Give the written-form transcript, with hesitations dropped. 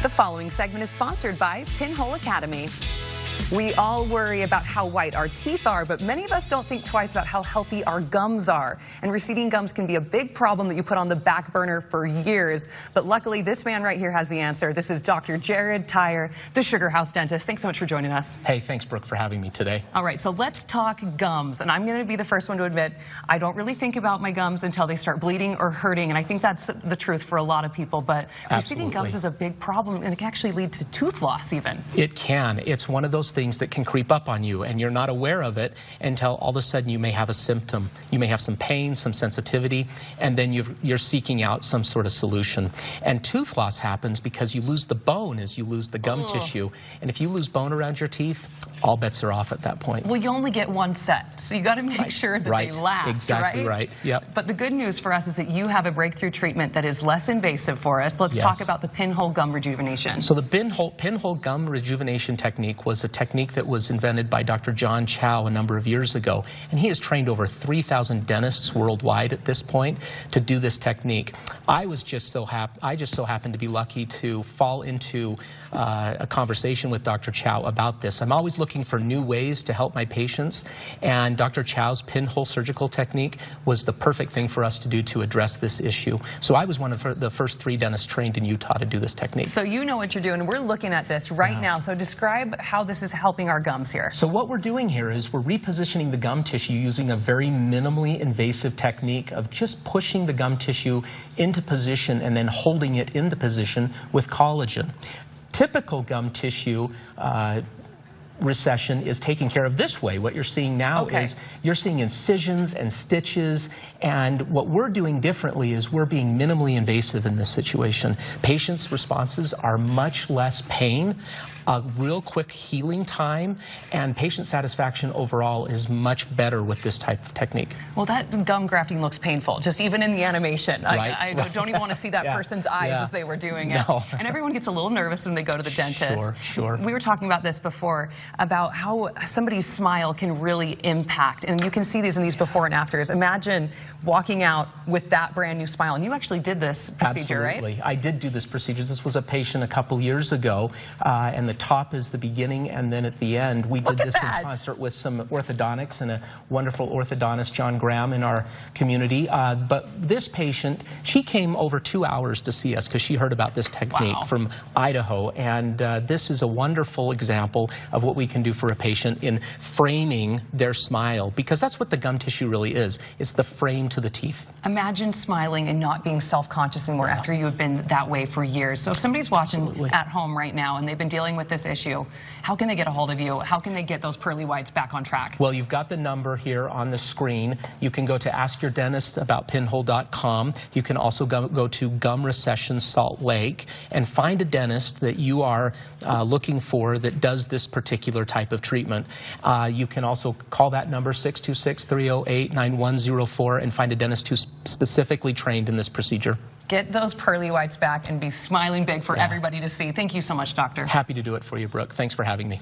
The following segment is sponsored by Pinhole Academy. We all worry about how white our teeth are, but many of us don't think twice about how healthy our gums are. And receding gums can be a big problem that you put on the back burner for years. But luckily, this man right here has the answer. This is Dr. Jared Theurer, the Sugarhouse dentist. Thanks so much for joining us. Hey, thanks, Brooke, for having me today. All right, so let's talk gums. And I'm going to be the first one to admit, I don't really think about my gums until they start bleeding or hurting. And I think that's the truth for a lot of people. But receding gums is a big problem, and it can actually lead to tooth loss even. It can. It's one of those things that can creep up on you, and you're not aware of it until all of a sudden you may have a symptom. You may have some pain, some sensitivity, and then you're seeking out some sort of solution. And tooth loss happens because you lose the bone as you lose the gum tissue. And if you lose bone around your teeth, all bets are off at that point. Well, you only get one set, so you got to make sure that they last, exactly right? Yep. But the good news for us is that you have a breakthrough treatment that is less invasive for us. Let's talk about the pinhole gum rejuvenation. So the pinhole gum rejuvenation technique was a technique that was invented by Dr. Chao a number of years ago, and he has trained over 3,000 dentists worldwide at this point to do this technique. I just so happened to be lucky to fall into a conversation with Dr. Chao about this. I'm always looking for new ways to help my patients, and Dr. Chao's pinhole surgical technique was the perfect thing for us to do to address this issue. So I was one of the first 3 dentists trained in Utah to do this technique. So you know what you're doing. We're looking at this right now. So describe how this is helping our gums here. So what we're doing here is we're repositioning the gum tissue using a very minimally invasive technique of just pushing the gum tissue into position and then holding it in the position with collagen. Typical gum tissue recession is taken care of this way. What you're seeing now is you're seeing incisions and stitches, and what we're doing differently is we're being minimally invasive in this situation. Patients' responses are much less pain, a real quick healing time, and patient satisfaction overall is much better with this type of technique. Well, that gum grafting looks painful, just even in the animation. I don't even want to see that person's eyes as they were doing it. And everyone gets a little nervous when they go to the dentist. Sure. We were talking about this before, about how somebody's smile can really impact, and you can see these in these before and afters. Imagine walking out with that brand new smile, and you actually did this procedure, Absolutely. I did do this procedure. This was a patient a couple years ago, and the top is the beginning, and then at the end we did this in concert with some orthodontics and a wonderful orthodontist, John Graham, in our community. But this patient, she came over 2 hours to see us because she heard about this technique from Idaho, and this is a wonderful example of what we can do for a patient in framing their smile, because that's what the gum tissue really is. It's the frame to the teeth. Imagine smiling and not being self-conscious anymore after you have been that way for years. So if somebody's watching at home right now and they've been dealing with this issue, how can they get a hold of you? How can they get those pearly whites back on track? Well, you've got the number here on the screen. You can go to askyourdentistaboutpinhole.com. You can also go to Gum Recession Salt Lake and find a dentist that you are looking for that does this particular type of treatment. You can also call that number 626-308-9104 and find a dentist who's specifically trained in this procedure. Get those pearly whites back and be smiling big for everybody to see. Thank you so much, Doctor. Happy to do it for you, Brooke. Thanks for having me.